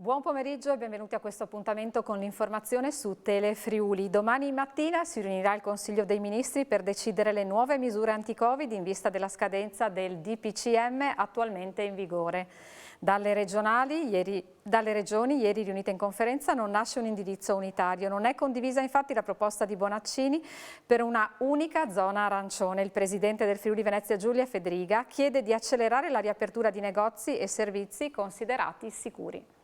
Buon pomeriggio e benvenuti a questo appuntamento con l'informazione su Tele Friuli. Domani mattina si riunirà il Consiglio dei Ministri per decidere le nuove misure anti-Covid in vista della scadenza del DPCM attualmente in vigore. Dalle regioni, ieri riunite in conferenza, non nasce un indirizzo unitario. Non è condivisa infatti la proposta di Bonaccini per una unica zona arancione. Il presidente del Friuli Venezia Giulia, Fedriga, chiede di accelerare la riapertura di negozi e servizi considerati sicuri.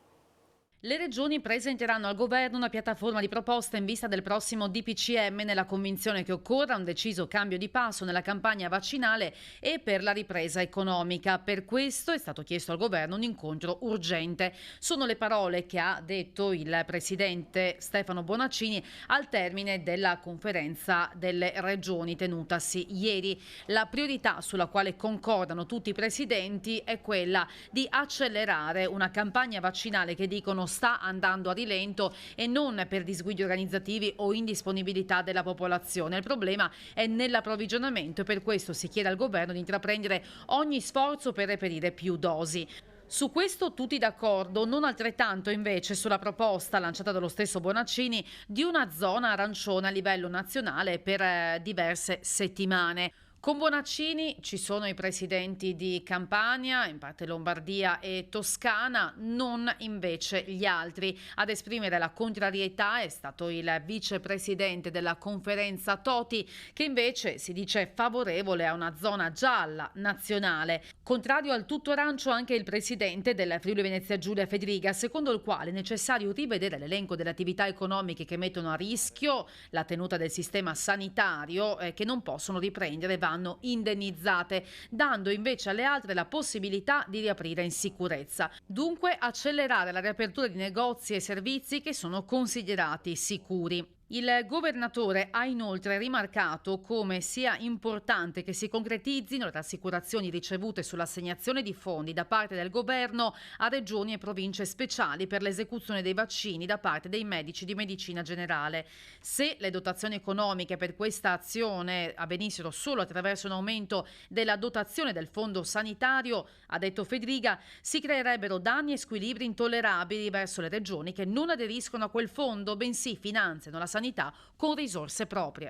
Le regioni presenteranno al governo una piattaforma di proposta in vista del prossimo DPCM nella convinzione che occorra un deciso cambio di passo nella campagna vaccinale e per la ripresa economica. Per questo è stato chiesto al governo un incontro urgente. Sono le parole che ha detto il presidente Stefano Bonaccini al termine della conferenza delle regioni tenutasi ieri. La priorità sulla quale concordano tutti i presidenti è quella di accelerare una campagna vaccinale che dicono sta andando a rilento e non per disguidi organizzativi o indisponibilità della popolazione. Il problema è nell'approvvigionamento e per questo si chiede al governo di intraprendere ogni sforzo per reperire più dosi. Su questo tutti d'accordo, non altrettanto invece sulla proposta lanciata dallo stesso Bonaccini di una zona arancione a livello nazionale per diverse settimane. Con Bonaccini ci sono i presidenti di Campania, in parte Lombardia e Toscana, non invece gli altri. Ad esprimere la contrarietà è stato il vicepresidente della conferenza Toti, che invece si dice favorevole a una zona gialla nazionale. Contrario al tutto arancio anche il presidente del Friuli Venezia Giulia, Fedriga, secondo il quale è necessario rivedere l'elenco delle attività economiche che mettono a rischio la tenuta del sistema sanitario e che non possono riprendere vanno indennizzate, dando invece alle altre la possibilità di riaprire in sicurezza. Dunque accelerare la riapertura di negozi e servizi che sono considerati sicuri. Il governatore ha inoltre rimarcato come sia importante che si concretizzino le rassicurazioni ricevute sull'assegnazione di fondi da parte del governo a regioni e province speciali per l'esecuzione dei vaccini da parte dei medici di medicina generale. Se le dotazioni economiche per questa azione avvenissero solo attraverso un aumento della dotazione del fondo sanitario, ha detto Fedriga, si creerebbero danni e squilibri intollerabili verso le regioni che non aderiscono a quel fondo, bensì finanziano la sanità con risorse proprie.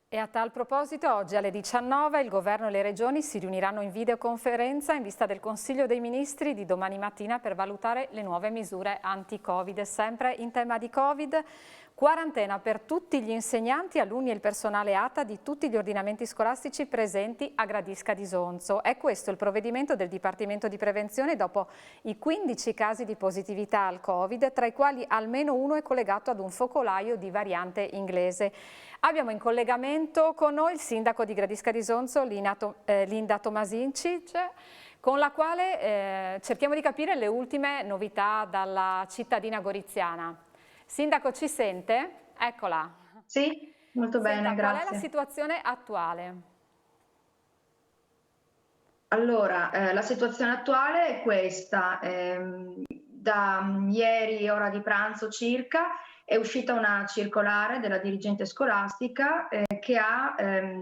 E a tal proposito, oggi alle 19 il Governo e le Regioni si riuniranno in videoconferenza in vista del Consiglio dei Ministri di domani mattina per valutare le nuove misure anti-Covid. Sempre in tema di Covid, quarantena per tutti gli insegnanti, alunni e il personale ATA di tutti gli ordinamenti scolastici presenti a Gradisca di Sonzo. È questo il provvedimento del Dipartimento di Prevenzione dopo i 15 casi di positività al Covid, tra i quali almeno uno è collegato ad un focolaio di variante inglese. Abbiamo in collegamento con noi il sindaco di Gradisca di Sonzo, Linda Tomasincic, con la quale cerchiamo di capire le ultime novità dalla cittadina goriziana. Sindaco, ci sente? Eccola. Sì, molto bene, grazie. Qual è la situazione attuale? Allora, la situazione attuale è questa. Da ieri, ora di pranzo circa, è uscita una circolare della dirigente scolastica che ha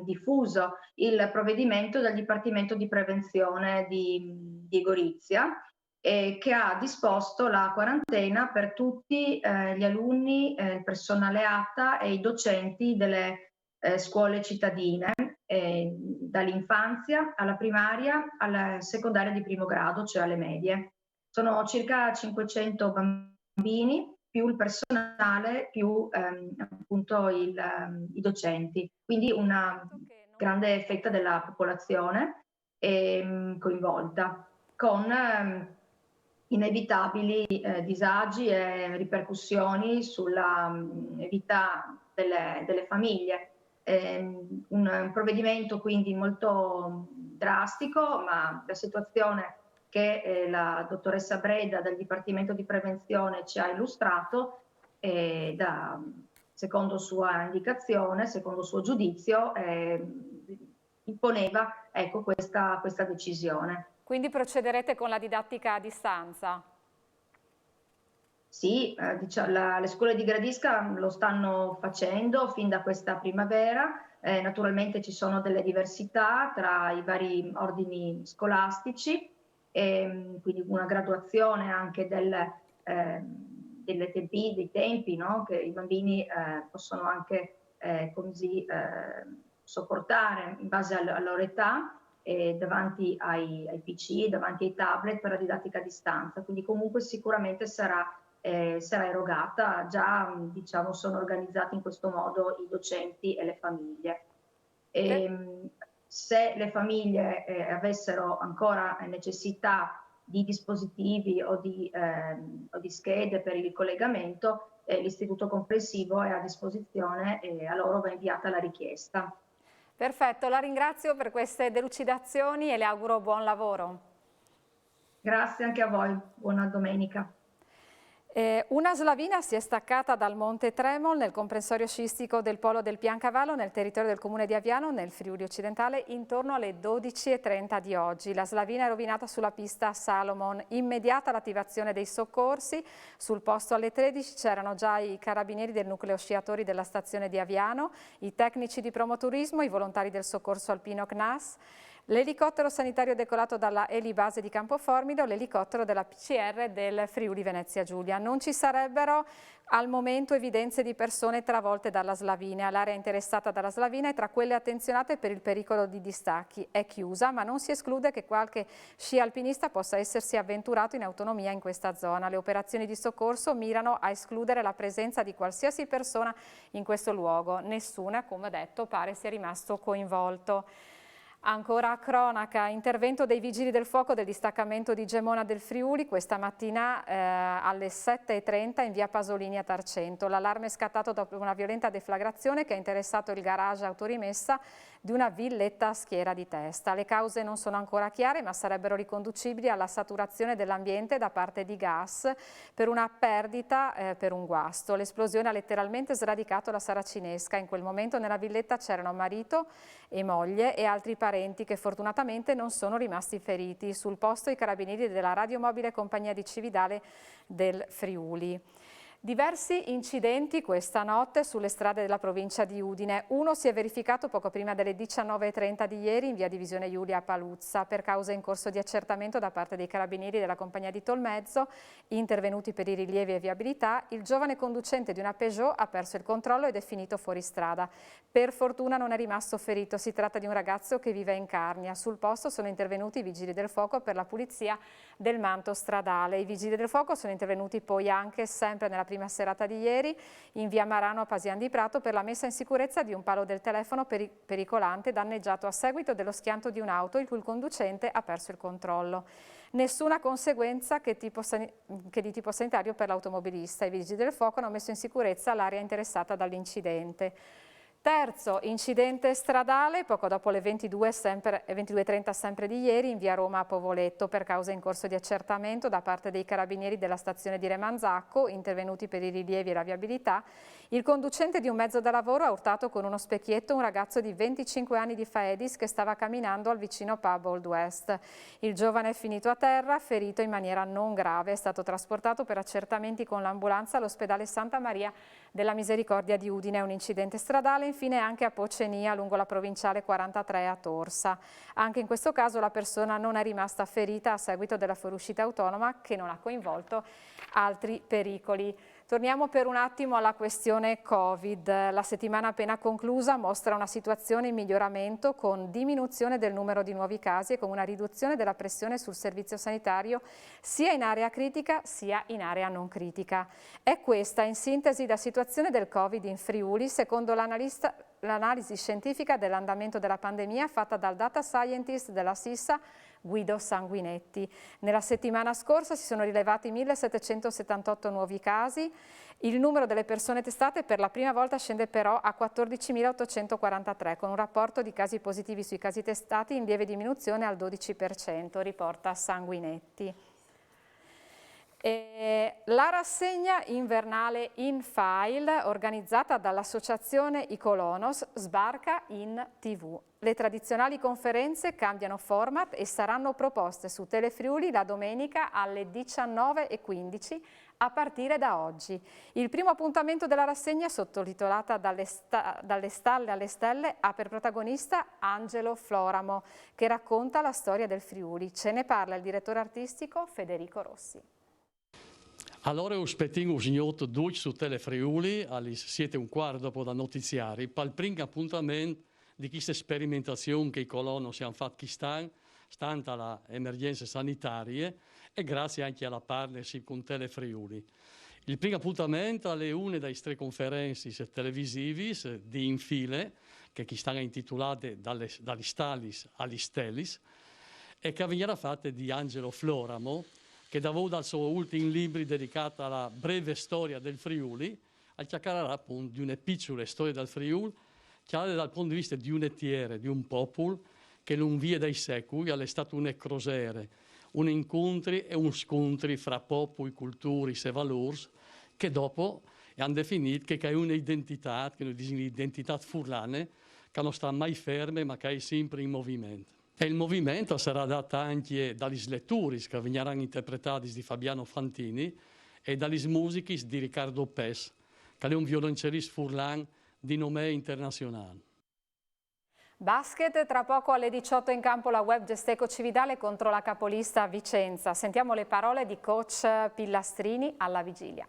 diffuso il provvedimento del Dipartimento di Prevenzione di Gorizia che ha disposto la quarantena per tutti gli alunni, il personale ATA e i docenti delle scuole cittadine, dall'infanzia alla primaria alla secondaria di primo grado, cioè alle medie. Sono circa 500 bambini più il personale, più appunto i docenti, quindi una grande fetta della popolazione coinvolta, con inevitabili disagi e ripercussioni sulla vita delle famiglie. Un provvedimento quindi molto drastico, ma la situazione che la dottoressa Breda del Dipartimento di Prevenzione ci ha illustrato secondo sua indicazione, secondo suo giudizio, imponeva ecco, questa decisione. Quindi procederete con la didattica a distanza? Sì, le scuole di Gradisca lo stanno facendo fin da questa primavera. Naturalmente ci sono delle diversità tra i vari ordini scolastici quindi una graduazione anche dei tempi, no? Che i bambini possono anche sopportare in base alla loro età, davanti ai PC, davanti ai tablet per la didattica a distanza. Quindi comunque sicuramente sarà erogata, già diciamo sono organizzati in questo modo i docenti e le famiglie. Se le famiglie avessero ancora necessità di dispositivi o di schede per il collegamento, l'istituto comprensivo è a disposizione e a loro va inviata la richiesta. Perfetto, la ringrazio per queste delucidazioni e le auguro buon lavoro. Grazie anche a voi, buona domenica. Una slavina si è staccata dal Monte Tremol nel comprensorio sciistico del Polo del Piancavallo nel territorio del comune di Aviano nel Friuli occidentale intorno alle 12:30 di oggi. La slavina è rovinata sulla pista Salomon. Immediata l'attivazione dei soccorsi. Sul posto alle 13 c'erano già i carabinieri del nucleo sciatori della stazione di Aviano, i tecnici di promoturismo, i volontari del soccorso alpino CNAS, l'elicottero sanitario decollato dalla Elibase di Campoformido, l'elicottero della PCR del Friuli Venezia Giulia. Non ci sarebbero al momento evidenze di persone travolte dalla slavina. L'area interessata dalla slavina è tra quelle attenzionate per il pericolo di distacchi. È chiusa, ma non si esclude che qualche sci alpinista possa essersi avventurato in autonomia in questa zona. Le operazioni di soccorso mirano a escludere la presenza di qualsiasi persona in questo luogo. Nessuna, come ho detto, pare sia rimasto coinvolto. Ancora a cronaca, intervento dei vigili del fuoco del distaccamento di Gemona del Friuli questa mattina alle 7:30 in via Pasolini a Tarcento. L'allarme è scattato dopo una violenta deflagrazione che ha interessato il garage autorimessa di una villetta a schiera di testa. Le cause non sono ancora chiare, ma sarebbero riconducibili alla saturazione dell'ambiente da parte di gas per una perdita per un guasto. L'esplosione ha letteralmente sradicato la saracinesca. In quel momento nella villetta c'erano marito e moglie e altri parenti che fortunatamente non sono rimasti feriti. Sul posto i carabinieri della radiomobile compagnia di Cividale del Friuli. Diversi incidenti questa notte sulle strade della provincia di Udine. Uno si è verificato poco prima delle 19:30 di ieri in via Divisione Iulia a Paluzza per causa in corso di accertamento da parte dei carabinieri della compagnia di Tolmezzo, intervenuti per i rilievi e viabilità. Il giovane conducente di una Peugeot ha perso il controllo ed è finito fuori strada. Per fortuna non è rimasto ferito, si tratta di un ragazzo che vive in Carnia. Sul posto sono intervenuti i vigili del fuoco per la pulizia del manto stradale. I vigili del fuoco sono intervenuti poi anche sempre nella prima serata di ieri in via Marano a Pasian di Prato per la messa in sicurezza di un palo del telefono pericolante danneggiato a seguito dello schianto di un'auto il cui conducente ha perso il controllo. Nessuna conseguenza che di tipo sanitario per l'automobilista. I vigili del fuoco hanno messo in sicurezza l'area interessata dall'incidente. Terzo incidente stradale, poco dopo le 22:30 sempre di ieri in via Roma a Povoletto per causa in corso di accertamento da parte dei carabinieri della stazione di Remanzacco, intervenuti per i rilievi e la viabilità. Il conducente di un mezzo da lavoro ha urtato con uno specchietto un ragazzo di 25 anni di Faedis che stava camminando al vicino pub Old West. Il giovane è finito a terra, ferito in maniera non grave, è stato trasportato per accertamenti con l'ambulanza all'ospedale Santa Maria della Misericordia di Udine. Un incidente stradale infine anche a Pocenia lungo la provinciale 43 a Torsa. Anche in questo caso la persona non è rimasta ferita a seguito della fuoriuscita autonoma che non ha coinvolto altri pericoli. Torniamo per un attimo alla questione Covid. La settimana appena conclusa mostra una situazione in miglioramento con diminuzione del numero di nuovi casi e con una riduzione della pressione sul servizio sanitario sia in area critica sia in area non critica. È questa in sintesi la situazione del Covid in Friuli secondo l'analisi scientifica dell'andamento della pandemia fatta dal data scientist della SISA Guido Sanguinetti. Nella settimana scorsa si sono rilevati 1.778 nuovi casi. Il numero delle persone testate per la prima volta scende però a 14.843, con un rapporto di casi positivi sui casi testati in lieve diminuzione al 12%, riporta Sanguinetti. La rassegna invernale InFile, organizzata dall'associazione Icolonos, sbarca in TV. Le tradizionali conferenze cambiano format e saranno proposte su Telefriuli la domenica alle 19:15 a partire da oggi. Il primo appuntamento della rassegna, sottotitolata Dalle stalle alle stelle, ha per protagonista Angelo Floramo, che racconta la storia del Friuli. Ce ne parla il direttore artistico Federico Rossi. Allora aspettiamo un signor Duc su Tele Friuli, alle 7:15 dopo da notiziari, per il primo appuntamento di questa sperimentazione che i coloni si hanno fatto stante alle emergenze sanitarie e grazie anche alla partnership con Tele Friuli. Il primo appuntamento alle una delle tre conferenze televisive di infile, che stanno intitolate Dagli Stallis agli Stellis, e che verrà fatta di Angelo Floramo, che dal suo ultimo libro dedicato alla breve storia del Friuli, chiacchiererà appunto di una piccola storia del Friuli, chiara dal punto di vista di un etiere, di un popolo, che non via dai secoli è stato un crociere, un incontri e un scontri fra popoli, culture e valori, che dopo hanno definito che è un'identità, che è un'identità furlane, che non sta mai ferma ma che è sempre in movimento. E il movimento sarà dato anche dalle letture che verranno interpretate di Fabiano Fantini e dalle musiche di Riccardo Pes, che è un violoncellista furlan di nome internazionale. Basket, tra poco alle 18 in campo la Web Gesteco Cividale contro la capolista Vicenza. Sentiamo le parole di coach Pillastrini alla vigilia.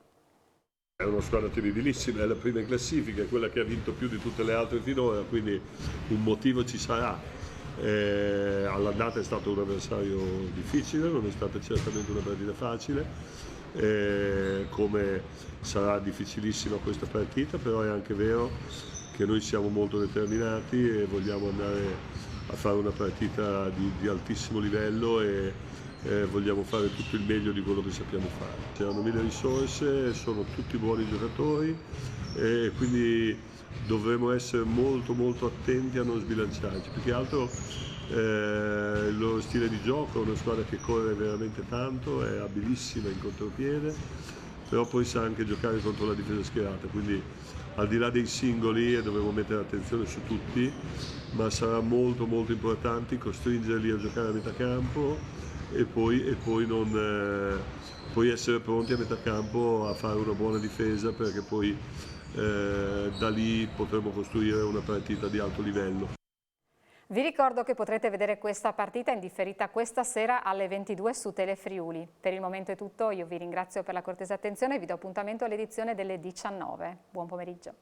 È una squadra terribilissima, è la prima in classifica, è quella che ha vinto più di tutte le altre finora, quindi un motivo ci sarà. All'andata è stato un avversario difficile, non è stata certamente una partita facile, come sarà difficilissima questa partita, però è anche vero che noi siamo molto determinati e vogliamo andare a fare una partita di altissimo livello e vogliamo fare tutto il meglio di quello che sappiamo fare. C'erano 1000 risorse, sono tutti buoni giocatori e quindi dovremo essere molto attenti a non sbilanciarci. Più che altro il loro stile di gioco è una squadra che corre veramente tanto, è abilissima in contropiede, però poi sa anche giocare contro la difesa schierata, quindi al di là dei singoli dovremo mettere attenzione su tutti, ma sarà molto importante costringerli a giocare a metà campo e poi essere pronti a metà campo a fare una buona difesa, perché poi da lì potremo costruire una partita di alto livello. Vi ricordo che potrete vedere questa partita in differita questa sera alle 22 su Tele Friuli. Per il momento è tutto, io vi ringrazio per la cortese attenzione e vi do appuntamento all'edizione delle 19. Buon pomeriggio.